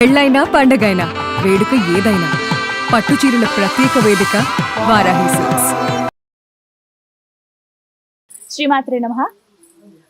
పెళ్ళైనా పండగైనా వేడుక ఏదైనా పట్టు చీరల ప్రత్యేక వేదిక వారాహి సిల్క్స్. శ్రీమాత్రే నమః.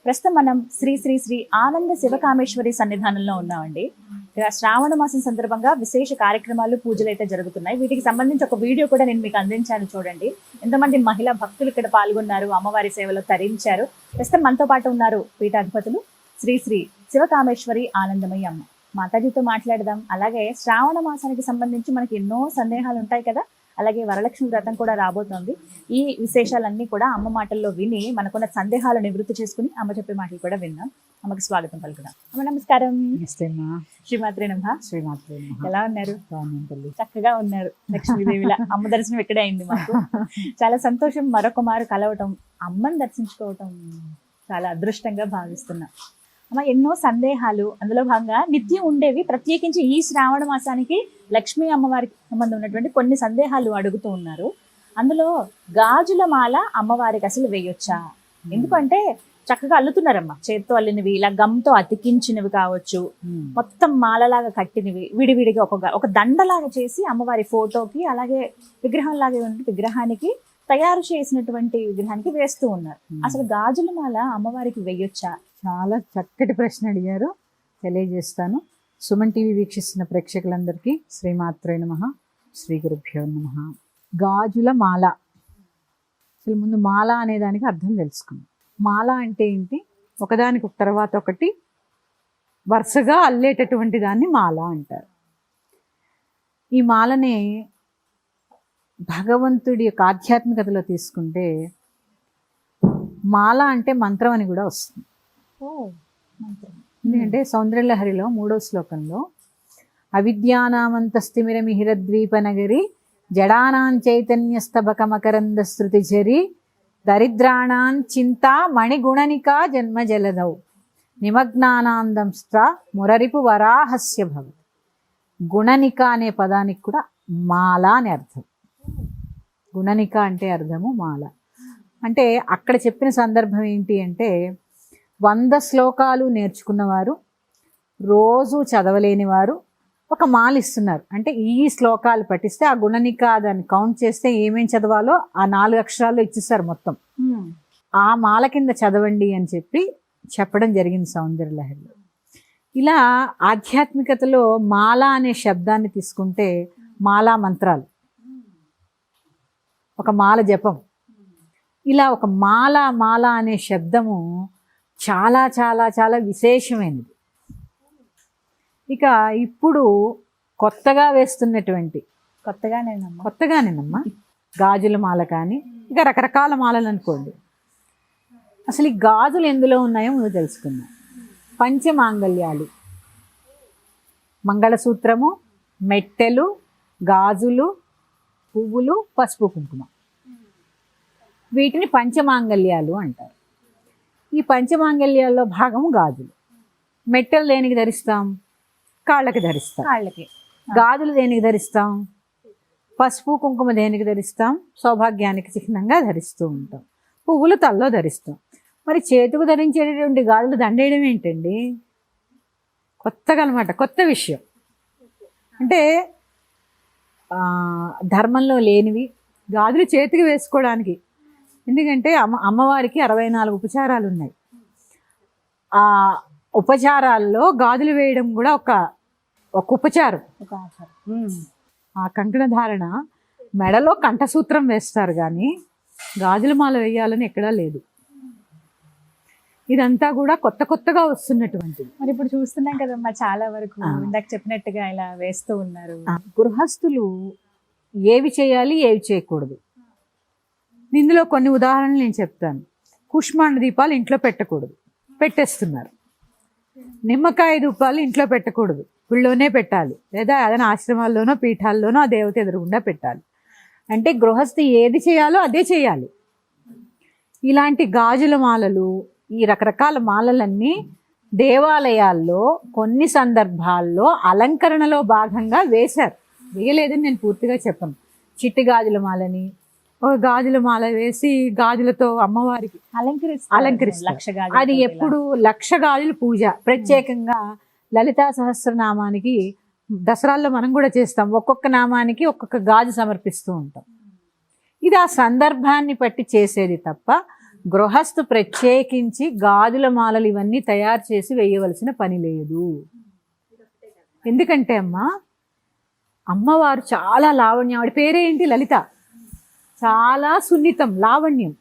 ప్రస్తుతం మనం శ్రీ శ్రీ శ్రీ ఆనంద శివకామేశ్వరి సన్నిధానంలో ఉన్నామండి. ఇక్కడ శ్రావణ మాసం సందర్భంగా విశేష కార్యక్రమాలు, పూజలు అయితే జరుగుతున్నాయి. వీటికి సంబంధించి ఒక వీడియో కూడా నేను మీకు అందించాను, చూడండి. ఎంతమంది మహిళా భక్తులు ఇక్కడ పాల్గొన్నారు, అమ్మవారి సేవలో తరించారు. ప్రస్తుతం మనతో పాటు ఉన్నారు పీఠాధిపతులు శ్రీ శ్రీ శివకామేశ్వరి ఆనందమయ్య అమ్మ. మాతాజీతో మాట్లాడదాం. అలాగే శ్రావణ మాసానికి సంబంధించి మనకి ఎన్నో సందేహాలు ఉంటాయి కదా, అలాగే వరలక్ష్మి వ్రతం కూడా రాబోతోంది. ఈ విశేషాలన్నీ కూడా అమ్మ మాటల్లో విని మనకున్న సందేహాలు నివృత్తి చేసుకుని అమ్మ చెప్పే మాటలు కూడా విన్నాం. అమ్మకి స్వాగతం పలుకుదాం. అమ్మ నమస్కారం. శ్రీమాత్రే నమః. శ్రీమాత్రే నమః. ఎలా ఉన్నారు? చక్కగా ఉన్నారు. లక్ష్మీదేవిలా అమ్మ దర్శనం ఇక్కడే అయింది మాకు. చాలా సంతోషం. మరొక మారు కలవటం, అమ్మని దర్శించుకోవటం చాలా అదృష్టంగా భావిస్తున్నా. అమ్మ, ఎన్నో సందేహాలు, అందులో భాగంగా నిత్యం ఉండేవి, ప్రత్యేకించి ఈ శ్రావణ మాసానికి లక్ష్మీ అమ్మవారికి సంబంధం ఉన్నటువంటి కొన్ని సందేహాలు అడుగుతూ ఉన్నారు. అందులో గాజుల మాల అమ్మవారికి అసలు వేయొచ్చా? ఎందుకంటే చక్కగా అల్లుతున్నారమ్మ, చేత్తో అల్లినవి, ఇలా గమ్తో అతికించినవి కావచ్చు, మొత్తం మాలలాగా కట్టినవి, విడివిడిగా ఒక దండలాగా చేసి అమ్మవారి ఫోటోకి, అలాగే విగ్రహం లాగే ఉన్న విగ్రహానికి, తయారు చేసినటువంటి విగ్రహానికి వేస్తూ ఉన్నారు. అసలు గాజుల మాల అమ్మవారికి వేయొచ్చా? చాలా చక్కటి ప్రశ్న అడిగారు, తెలియజేస్తాను. సుమన్ టీవీ వీక్షిస్తున్న ప్రేక్షకులందరికీ శ్రీమాత్రే నమః, శ్రీ గురుభ్యో నమః. గాజుల మాల, అసలు ముందు మాల అనే దానికి అర్థం తెలుసుకుందాం. మాల అంటే ఏంటి? ఒకదానికి తర్వాత ఒకటి వరుసగా అల్లేటటువంటి దాన్ని మాల అంటారు. ఈ మాలనే భగవంతుడి యొక్క ఆధ్యాత్మికతలో తీసుకుంటే మాల అంటే మంత్రం అని కూడా వస్తుంది. ఎందుకంటే సౌందర్యలహరిలో 3వ శ్లోకంలో అవిద్యానామంతస్తిమిరమిహిరద్వీపనగరి జడానాం చైతన్యస్తబక మకరంద శృతిచరి దరిద్రాణాం చింతా మణిగుణనికా జన్మ జలదౌ నిమగ్నానాందంస్త్ర మురరిపు వరాహస్య భవతి. గుణనిక అనే పదానికి కూడా మాల అని అర్థం. గుణనిక అంటే అర్థము మాల. అంటే అక్కడ చెప్పిన సందర్భం ఏంటి అంటే, 100 శ్లోకాలు నేర్చుకున్నవారు, రోజు చదవలేని వారు ఒక మాల ఇస్తున్నారు. అంటే ఈ శ్లోకాలు పఠిస్తే ఆ గుణనిక దాన్ని కౌంట్ చేస్తే ఏమేం చదవాలో ఆ 4 అక్షరాలు ఇచ్చిస్తారు మొత్తం. ఆ మాల కింద చదవండి అని చెప్పడం జరిగింది సౌందర్యలహరిలో. ఇలా ఆధ్యాత్మికతలో మాల అనే శబ్దాన్ని తీసుకుంటే మాలా మంత్రాలు, ఒక మాల జపం, ఇలా ఒక మాల అనే శబ్దము చాలా చాలా చాలా విశేషమైనది. ఇక ఇప్పుడు కొత్తగా వేస్తున్నటువంటి కొత్తగానేనమ్మా గాజుల మాల కానీ, ఇక రకరకాల మాలలు అనుకోండి. అసలు ఈ గాజులు ఎందులో ఉన్నాయో నువ్వు తెలుసుకుందాం. పంచమాంగళ్యాలు, మంగళసూత్రము, మెట్టెలు, గాజులు, పువ్వులు, పసుపు కుంకుమ, వీటిని పంచమాంగళ్యాలు అంటారు. ఈ పంచమాంగళ్యాల్లో భాగము గాజులు. మెట్టెలు దేనికి ధరిస్తాం? కాళ్ళకి ధరిస్తాం. గాజులు దేనికి ధరిస్తాం? పసుపు కుంకుమ దేనికి ధరిస్తాం? సౌభాగ్యానికి చిహ్నంగా ధరిస్తూ ఉంటాం. పువ్వులు తల్లో ధరిస్తాం. మరి చేతుకు ధరించేటటువంటి గాజులు దండేయడం ఏంటండి? కొత్తగా అనమాట, కొత్త విషయం. అంటే ధర్మంలో లేనివి గాజులు చేతికి వేసుకోవడానికి. ఎందుకంటే అమ్మవారికి 64 ఉపచారాలు ఉన్నాయి. ఆ ఉపచారాల్లో గాజులు వేయడం కూడా ఒక ఉపచారం. ఆ కంకణ ధారణ, మెడలో కంఠసూత్రం వేస్తారు కానీ గాజుల మాల వేయాలని ఎక్కడా లేదు. ఇదంతా కూడా కొత్తగా వస్తున్నటువంటిది. మరి ఇప్పుడు చూస్తున్నాం కదమ్మా, చాలా వరకు ఇందాక చెప్పినట్టుగా ఇలా వేస్తూ ఉన్నారు. గృహస్థులు ఏవి చేయాలి, ఏవి చేయకూడదు, ఇందులో కొన్ని ఉదాహరణలు నేను చెప్తాను. కుష్మాండ దీపాలు ఇంట్లో పెట్టకూడదు, పెట్టేస్తున్నారు. నిమ్మకాయ ధూపాలు ఇంట్లో పెట్టకూడదు, గుళ్ళోనే పెట్టాలి, లేదా ఏదైనా ఆశ్రమాల్లోనో పీఠాల్లోనో ఆ దేవత ఎదురుగుండా పెట్టాలి. అంటే గృహస్థి ఏది చేయాలో అదే చేయాలి. ఇలాంటి గాజుల మాలలు, ఈ రకరకాల మాలలన్నీ దేవాలయాల్లో కొన్ని సందర్భాల్లో అలంకరణలో భాగంగా వేశారు. వేయలేదని నేను పూర్తిగా చెప్పను. చిట్టి గాజుల మాలని, ఒక గాజుల మాల వేసి గాజులతో అమ్మవారికి అలంకరిస్తారు. అది ఎప్పుడు 1,00,000 గాజుల పూజ. ప్రత్యేకంగా లలితా సహస్రనామానికి దసరాల్లో మనం కూడా చేస్తాం, ఒక్కొక్క నామానికి ఒక్కొక్క గాజు సమర్పిస్తూ ఉంటాం. ఇది ఆ సందర్భాన్ని బట్టి చేసేది తప్ప గృహస్థు ప్రత్యేకించి గాజుల మాలలు ఇవన్నీ తయారు చేసి వేయవలసిన పని లేదు. ఎందుకంటే అమ్మవారు చాలా లావణ్యం, ఆవిడ పేరేంటి లలిత, చాలా సున్నితం, లావణ్యం.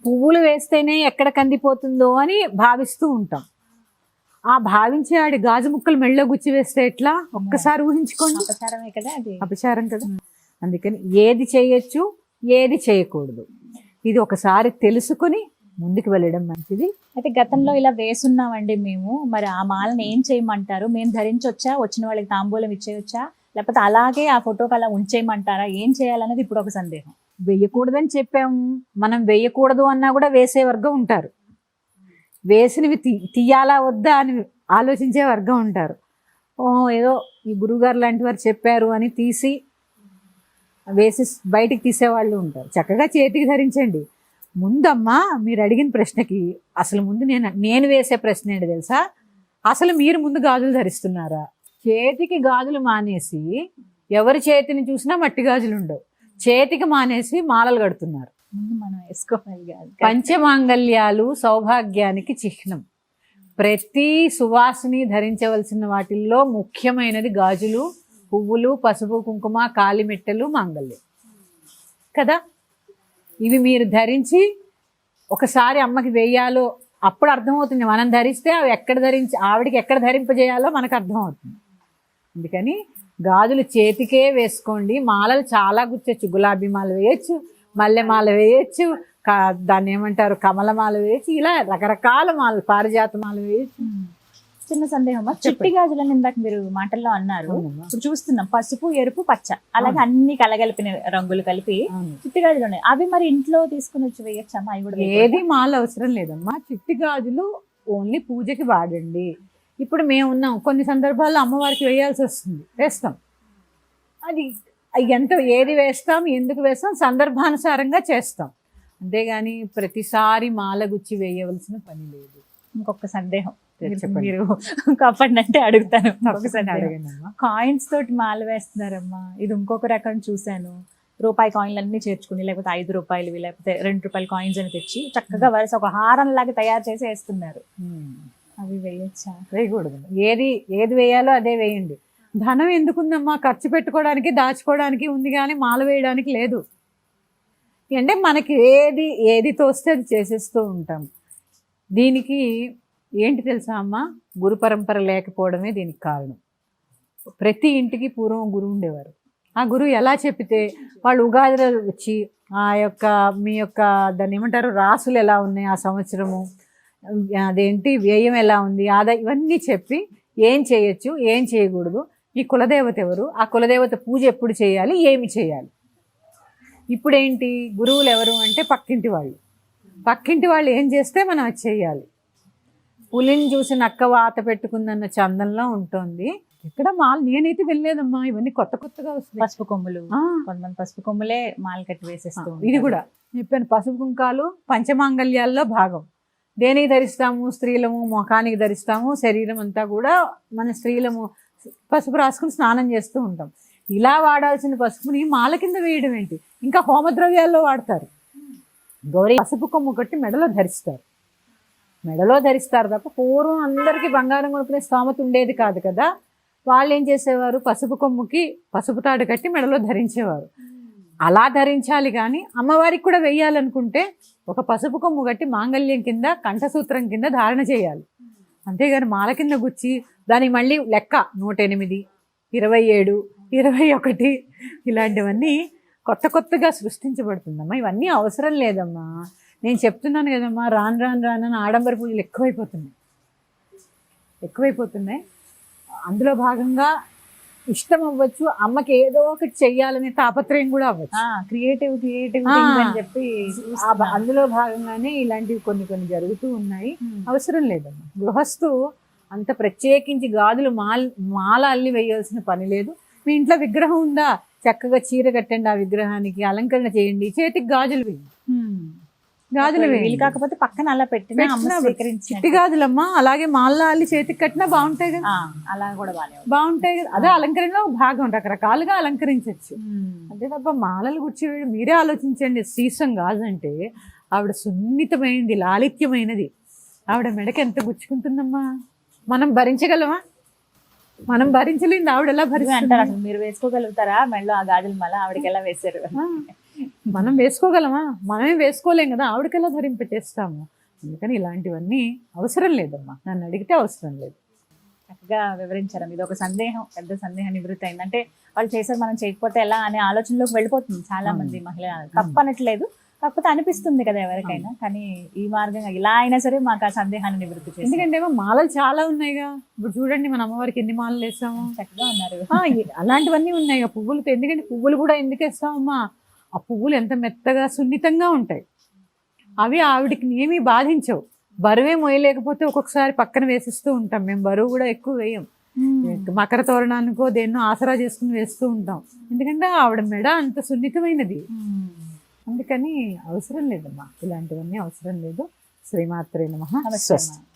పువ్వులు వేస్తేనే ఎక్కడ కందిపోతుందో అని భావిస్తూ ఉంటాం. ఆ భావించే ఆడి గాజు ముక్కలు మెళ్ళో గుచ్చి వేస్తే ఎట్లా, ఒక్కసారి ఊహించుకోండి. అపచారమే కదా అది, అపచారం కదా. అందుకని ఏది చేయొచ్చు ఏది చేయకూడదు ఇది ఒకసారి తెలుసుకుని ముందుకు వెళ్ళడం మంచిది. అయితే గతంలో ఇలా వేసున్నామండి మేము, మరి ఆ మాలను ఏం చేయమంటారు? మేము ధరించొచ్చా, వచ్చిన వాళ్ళకి తాంబూలం ఇచ్చేయొచ్చా, లేకపోతే అలాగే ఆ ఫోటోకి అలా ఉంచేయమంటారా? ఏం చేయాలనేది ఇప్పుడు ఒక సందేహం. వేయకూడదని చెప్పాము, మనం వేయకూడదు అన్నా కూడా వేసే వర్గం ఉంటారు, వేసినవి తీయాలా వద్దా అని ఆలోచించే వర్గం ఉంటారు. ఏదో ఈ గురువుగారు లాంటి వారు చెప్పారు అని తీసి వేసి బయటికి తీసేవాళ్ళు ఉంటారు. చక్కగా చేతికి ధరించండి. ముందమ్మా మీరు అడిగిన ప్రశ్నకి అసలు ముందు నేను వేసే ప్రశ్న ఏంటి తెలుసా, అసలు మీరు ముందు గాజులు ధరిస్తున్నారా? చేతికి గాజులు మానేసి ఎవరి చేతిని చూసినా మట్టి గాజులు ఉండవు, చేతికి మానేసి మాలలు కడుతున్నారు. ముందు మనం వేసుకోవాలి కాదు. పంచమాంగల్యాలు సౌభాగ్యానికి చిహ్నం. ప్రతి సువాసిని ధరించవలసిన వాటిల్లో ముఖ్యమైనది గాజులు, పువ్వులు, పసుపు కుంకుమ, కాలిమెట్టెలు, మాంగల్యం కదా. ఇవి మీరు ధరించి ఒకసారి అమ్మకి వేయాలో అప్పుడు అర్థమవుతుంది. మనం ధరిస్తే అవి ఆవిడికి ఎక్కడ ధరింపజేయాలో మనకు అర్థమవుతుంది. అందుకని గాజులు చేతికే వేసుకోండి. మాలలు చాలా గుచ్చచ్చు, గులాబీ మాల వేయచ్చు, మల్లెమాల వేయచ్చు, దాన్ని ఏమంటారు కమలమాల వేయచ్చు, ఇలా రకరకాల మాలలు, పారిజాత మాల వేయచ్చు. చిన్న సందేహం, చిట్టి గాజులని ఇందాక మీరు మాటల్లో అన్నారు. ఇప్పుడు చూస్తున్నాం పసుపు, ఎరుపు, పచ్చ, అలాగే అన్ని కలగలిపిన రంగులు కలిపి చిట్టి గాజులు ఉన్నాయి. అవి మరి ఇంట్లో తీసుకుని వచ్చి వేయచ్చమ్మా? అవి కూడా ఏది మాల అవసరం లేదమ్మా. చిట్టి గాజులు ఓన్లీ పూజకి వాడండి. ఇప్పుడు మేము ఉన్నాం, కొన్ని సందర్భాల్లో అమ్మవారికి వేయాల్సి వస్తుంది, వేస్తాం. అది ఏది వేస్తాం, ఎందుకు వేస్తాం, సందర్భానుసారంగా చేస్తాం. అంతేగాని ప్రతిసారి మాల గుచ్చి వేయవలసిన పని లేదు. ఇంకొక సందేహం మీరు కాపాడినంటే అడుగుతాను. కాయిన్స్ తోటి మాల వేస్తున్నారమ్మా, ఇది ఇంకొక రకం చూశాను. రూపాయి కాయిన్లు అన్ని చేర్చుకుని, లేకపోతే 5 రూపాయలు లేకపోతే 2 రూపాయల కాయిన్స్ అని తెచ్చి చక్కగా వరుస ఒక హారం లాగా తయారు చేసి వేస్తున్నారు. అవి వేయచ్చా? వేయకూడదు. ఏది వేయాలో అదే వేయండి. ధనం ఎందుకుందమ్మా? ఖర్చు పెట్టుకోవడానికి, దాచుకోవడానికి ఉంది, కానీ మాల వేయడానికి లేదు. అంటే మనకి ఏది తోస్తే అది చేసేస్తూ ఉంటాం. దీనికి ఏంటి తెలుసా అమ్మా, గురు పరంపర లేకపోవడమే దీనికి కారణం. ప్రతి ఇంటికి పూర్వం గురువు ఉండేవారు. ఆ గురువు ఎలా చెప్పితే వాళ్ళు ఉగాదిలో వచ్చి మీ యొక్క దాన్ని ఏమంటారు, రాసులు ఎలా ఉన్నాయి ఆ సంవత్సరము, అదేంటి వ్యయం ఎలా ఉంది, ఆదాయం, ఇవన్నీ చెప్పి ఏం చేయొచ్చు ఏం చేయకూడదు, ఈ కులదేవత ఎవరు, ఆ కులదేవత పూజ ఎప్పుడు చేయాలి, ఏమి చేయాలి. ఇప్పుడేంటి, గురువులు ఎవరు అంటే పక్కింటి వాళ్ళు ఏం చేస్తే మనం అది చేయాలి. పులిని చూసి నక్క వాత పెట్టుకుందన్న చందంలో ఉంటుంది. ఇక్కడ మాల నేనైతే వెళ్ళలేదమ్మా, ఇవన్నీ కొత్తగా వస్తాయి. పసుపు కొమ్ములు, కొంతమంది పసుపు కొమ్ములే మాల కట్టి వేసేస్తాం. ఇది కూడా చెప్పాను, పసుపు కుంకాలు పంచమాంగల్యాల్లో భాగం. దేనికి ధరిస్తాము? స్త్రీలము ముఖానికి ధరిస్తాము, శరీరం అంతా కూడా మన స్త్రీలము పసుపు రాసుకుని స్నానం చేస్తూ ఉంటాం. ఇలా వాడాల్సిన పసుపుని మాల కింద వేయడం ఏంటి? ఇంకా హోమద్రవ్యాల్లో వాడతారు. గౌరీ పసుపు కొమ్ము కట్టి మెడలో ధరిస్తారు తప్ప పూర్వం అందరికీ బంగారం కొనుక్కునే స్తోమత ఉండేది కాదు కదా. వాళ్ళు ఏం చేసేవారు, పసుపు కొమ్ముకి పసుపు తాడు కట్టి మెడలో ధరించేవారు. అలా ధరించాలి, కానీ అమ్మవారికి కూడా వెయ్యాలనుకుంటే ఒక పసుపు కొమ్ము కట్టి మాంగళ్యం కింద, కంఠసూత్రం కింద ధారణ చేయాలి. అంతేగాని మాల కింద గుచ్చి దానికి మళ్ళీ లెక్క 108, 27, 21 ఇలాంటివన్నీ కొత్తగా సృష్టించబడుతుందమ్మా. ఇవన్నీ అవసరం లేదమ్మా. నేను చెప్తున్నాను కదమ్మా, రాను ఆడంబర పూజలు ఎక్కువైపోతున్నాయి. అందులో భాగంగా ఇష్టం అవ్వచ్చు, అమ్మకి ఏదో ఒకటి చెయ్యాలనే తాపత్రయం కూడా అవ్వచ్చు. క్రియేటివ్ అని చెప్పి అందులో భాగంగానే ఇలాంటివి కొన్ని జరుగుతూ ఉన్నాయి. అవసరం లేదమ్మా. గృహస్థు అంత ప్రత్యేకించి గాజులు మాల అల్లి వేయాల్సిన పని లేదు. మీ ఇంట్లో విగ్రహం ఉందా, చక్కగా చీర కట్టండి, ఆ విగ్రహానికి అలంకరణ చేయండి, చేతికి గాజులు వేయండి. గాజులు వీలు వేయండి. కాకపోతే పక్కన అలా పెట్టిన అమ్మ పెట్టినా స్వీకరించి చిట్టి గాజులమ్మా, అలాగే మాల అల్లి చేతికి కట్టినా బాగుంటాయి కదా. అలా కూడా బాగానే బాగుంటాయి కదా, అదే అలంకరణలో ఒక భాగం, రకరకాలుగా అలంకరించవచ్చు. అంతే తప్ప మాలలు గుచ్చేవేయడం మీరే ఆలోచించండి. సీసం గాజు అంటే ఆవిడ సున్నితమైనది, లాలిత్యమైనది. ఆవిడ మెడకి ఎంత గుచ్చుకుంటుందమ్మా, మనం భరించగలమా? మనం భరించలేదు, ఆవిడ ఎలా అంటారు. భరిస్తారు? అసలు మీరు వేసుకోగలుగుతారా మెడలో ఆ గాజులు? మళ్ళీ ఆవిడకి ఎలా వేశారు? మనం వేసుకోగలమా? మనమే వేసుకోలేం కదా, ఆవిడకి ఎలా ధరింపచేస్తాము? అందుకని ఇలాంటివన్నీ అవసరం లేదమ్మా, నన్ను అడిగితే అవసరం లేదు. చక్కగా వివరించారు. ఇది ఒక సందేహం, పెద్ద సందేహం నివృత్తి అయింది. అంటే వాళ్ళు చేశారు, మనం చేయకపోతే ఎలా అనే ఆలోచనలోకి వెళ్ళిపోతుంది చాలా మంది మహిళలు. తప్పనట్లేదు, కాకపోతే అనిపిస్తుంది కదా ఎవరికైనా. కానీ ఈ మార్గంగా ఇలా అయినా సరే మాకు ఆ సందేహాన్ని నివృత్తి చేసి, ఎందుకంటే ఏమో మాలలు చాలా ఉన్నాయిగా. ఇప్పుడు చూడండి మన అమ్మవారికి ఎన్ని మాలలు వేసాము. చక్కగా ఉన్నారు. అలాంటివన్నీ ఉన్నాయి పువ్వులతో. ఎందుకంటే పువ్వులు కూడా ఎందుకు వేస్తామమ్మా, ఆ పువ్వులు ఎంత మెత్తగా సున్నితంగా ఉంటాయి. అవి ఆవిడకి ఏమీ బాధించవు. బరువే మోయలేకపోతే ఒక్కొక్కసారి పక్కన వేసిస్తూ ఉంటాం మేము. బరువు కూడా ఎక్కువ వేయం. మకర తోరణానికో దేన్నో ఆసరా చేసుకుని వేస్తూ ఉంటాం. ఎందుకంటే ఆవిడ మెడ అంత సున్నితమైనది. అందుకని అవసరం లేదమ్మా, ఇలాంటివన్నీ అవసరం లేదు. శ్రీమాత్రే నమః. నమస్తే స్వస్తి. అమ్మా.